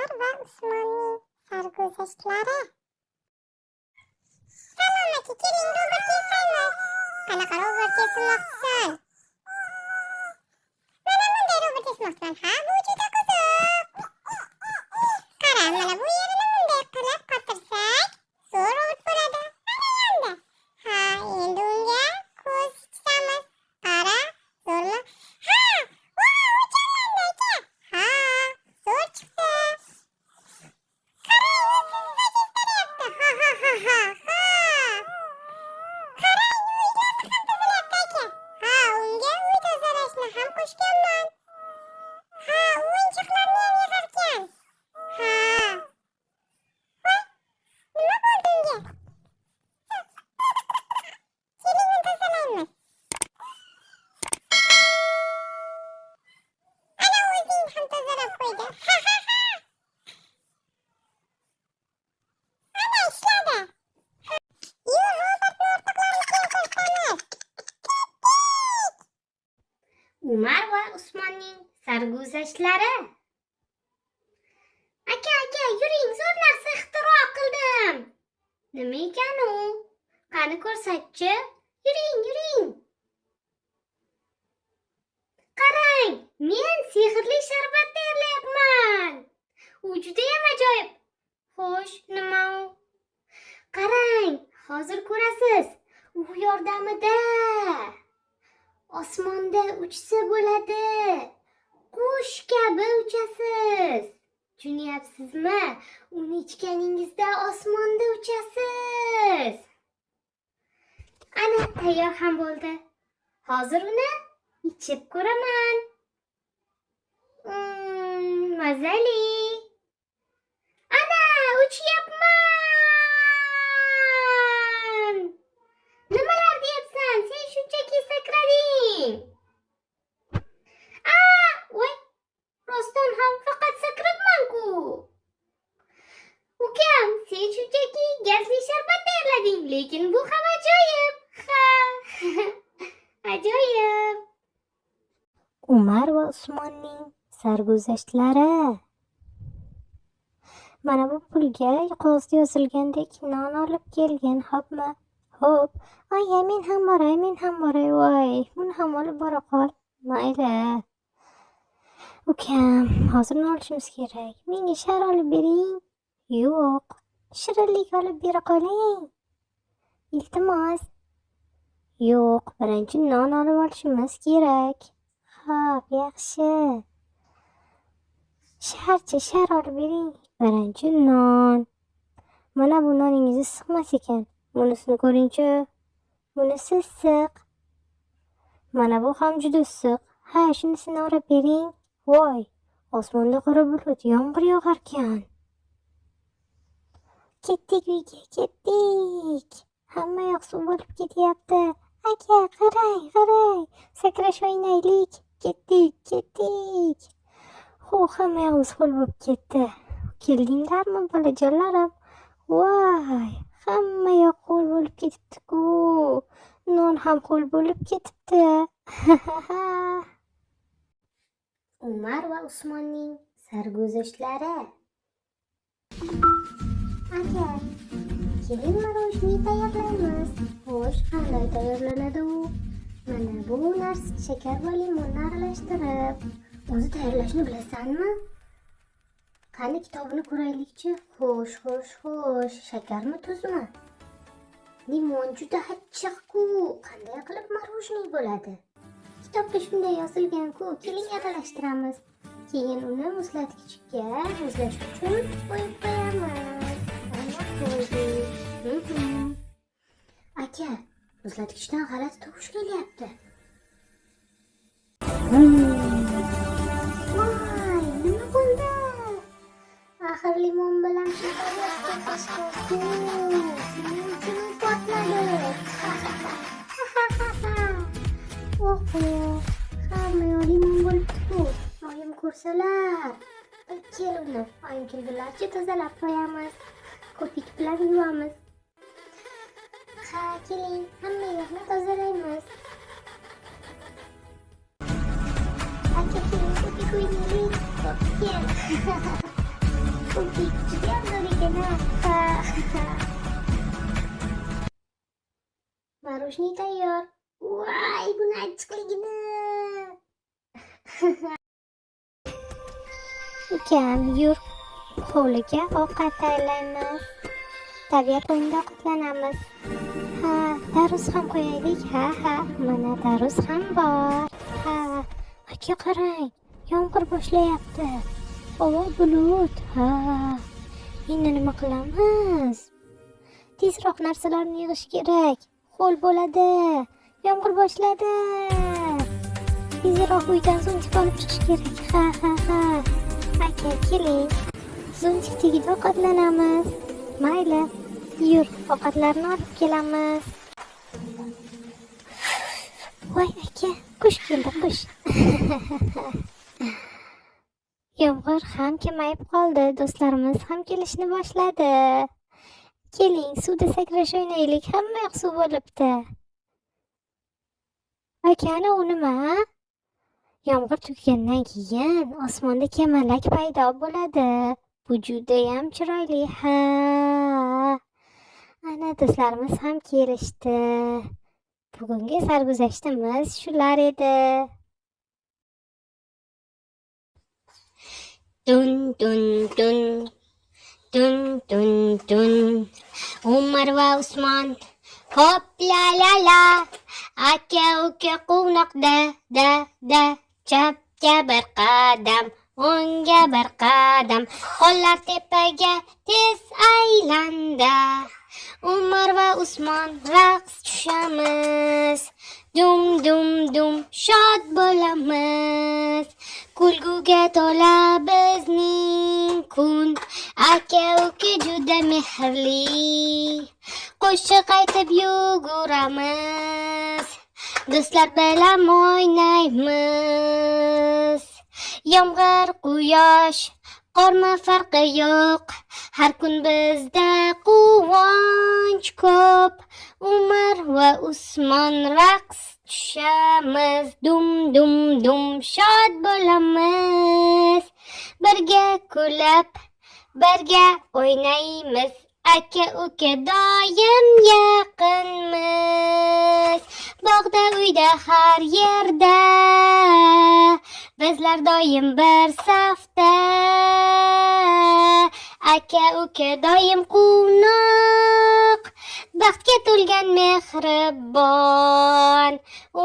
Umar va Usmonning sarguzashtlari. Salom aka, keling robot yasaymiz. Qanaqa robot yasamoqchisan? Mana bunday robot yasamoqchiman. Ha, bu juda qiziq. Qara, mana bu yerini bunday qilib qotirsak, zo'r robot bo'ladi. Mana endi. Ha, endi unga ko'z tiqamiz. Qara, zo'rla. Ha, vau, ucharmanda aka. Ha, zo'r chiqdi. Umar va Usmonning sarguzashtlari. Aka, yuring, zo'r narsa ixtiro qildim. Nima ekan u? Qani ko'rsatchi? Yuring. Qarang, men sehrli sharbat tayyorlayapman. U juda ham ajoyib. Xo'sh, nima u? Qarang, hozir ko'rasiz. U yordamida osmonda uchsa bo'ladi. Qush kabi uchasiz. Tushunyapsizmi? Uni ichganingizda osmonda uchasiz. Ana, tayyor ham bo'ldi. Hozir uni ichib ko'raman. Mazali. Ana, uchyapman. Nimalar deyapsan? Sen shunchaki sakrading. Voy, rostdan ham faqat sakrabman-ku. Ukam, sen shunchaki gazli sharbat tayyorlading, lekin bu ham ajoyib. Ha, ajoyib. Umar va Usmonning sarguzashtlari. Mana bu pulga qog'ozda yozilgandek non olib kelgin, xo'pmi? Xo'p. Ay, men ham boray. Voy, buni ham olib bora qol. Mayli. Ukam, hozir nima olishimiz kerak? Menga shar olib bering. Yo'q, shirinlik olib bera qoling. Iltimos. Yo'q, birinchi non olib olishimiz kerak. Xo'p, yaxshi. Shar olib bering. Birinchi non. Mana bu noningizni issiqmas ekan. Bunisini ko'ring-chi. Bunisi issiq. Mana bu ham juda issiq. Ha, shunisini olib bering. Voy, osmonda qora bulut, yomg'ir yog'ar ekan. Ketdik uyga, ketdik. Hamma yoq suv bo'lib ketyapti. Aka, qarang. Sakrash o'ynaylik. Ketdik. Hamma yog'imiz ho'l bo'lib ketdi. Keldinglarmi, bolajonlarim? Voy, hamma yoq ho'l bo'lib ketibdi-ku. Non ham ho'l bo'lib ketibdi. Umar va Usmonning sarguzashtlari. Aka, keling marojniy tayyorlaymiz. Xo'sh, qanday tayyorlanadi u? Mana bu narsa shakar va limonni aralashtirib. O'zi tayyorlashni bilasanmi? Qani kitobini ko'raylikchi. Xo'sh. Shakarmi, tuzmi? Limon juda achchiq-ku. Qanday qilib marojniy bo'ladi? Kitobda shunday yozilgan-ku. Keling aralashtiramiz. Keyin uni muzlatgichga muzlash uchun qo'yib qo'yamiz. Ana qo'ydik. Aka, muzlatgichdan g'alati tovush kelyapti. Voy, nima bo'ldi? Axir limon bilan shakar yozib Limon portladi. Hamma yoq limon bo'libdi-ku. Oyim ko'rsalar. Kel uni. Oyim kelgunlaricha tozalab qo'yamiz. Ko'pik bilan yuvamiz. Ha, keling, hamma yerni tozalaymiz. Aka, keling, ko'pik o'ynaylik. Kel. Popik judayam zo'r ekan-a. Ha. Marushni tayyor. Voy, buni achchiqligini. Ukam, yur, hovliga ovqat tayyorlaymiz. Tabiat o'yinida ovqatlanamiz. Ha, tarvuz ham qo'yaylik. Ha, mana tarvuz ham bor. Ha, aka qarang, yomg'ir boshlayapti. Havo bulut. Ha, endi nima qilamiz? Tezroq narsalarni yig'ish kerak. Ho'l bo'ladi. Yomg'ir boshladi. Tezroq uydan zunchiq olib chiqish kerak. Ha. Aka, keling. Zunchiq tagida ovqatlanamiz. Mayli, yur, ovqatlarni olib kelamiz. Voy aka, qush keldi, qush. Yomg'ir ham kamayib qoldi, do'stlarimiz ham kelishni boshladi. Keling, suvda sakrash o'ynaylik, hammayoq suv bo'libdi. Akani u nima? Yomg'ir tugagandan keyin osmonda kamalak paydo bo'ladi. Bu judayam chiroyli. Ha. Ana do'stlarimiz ham kelishdi. Bugungi sarguzashtimiz shular edi. Dun dun dun. Dun dun dun. Umar va Usmon hop la la la. Aka uka quvnoqda da. Chapga bir qadam, o'ngga bir qadam. Qo'llar tepaga tez aylanda. Umar va Usmon raqs tushamiz. Dum dum dum shod bo'lamiz. Kulguga to'la bizning kun. Aka uka juda mehrli. Qo'shiq aytib yuguramiz. Do'stlar bilan o'ynaymiz. Yomg'ir, quyosh, qormi farqi yo'q. Har kun bizda quvonch ko'p. Umar va Usmon raqs tushamiz. Dum dum dum shod bo'lamiz. Birga kulib, birga o'ynaymiz. Aka uka doim yaqinmiz. Bog'da, uyda, har yerda bizlar doim bir safda. Aka uka doim quvnoq, baxtga to'lgan mehribon.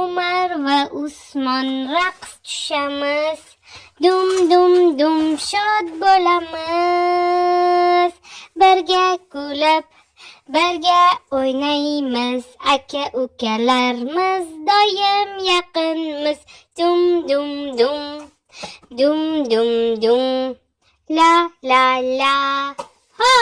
Umar va Usmon raqs tushamiz. Dum dum dum shod bo'lamiz. Birga kulib, birga o'ynaymiz. Aka ukalarimiz doim yaqinmiz. Dum dum dum. Dum dum dum. La la la. Ho!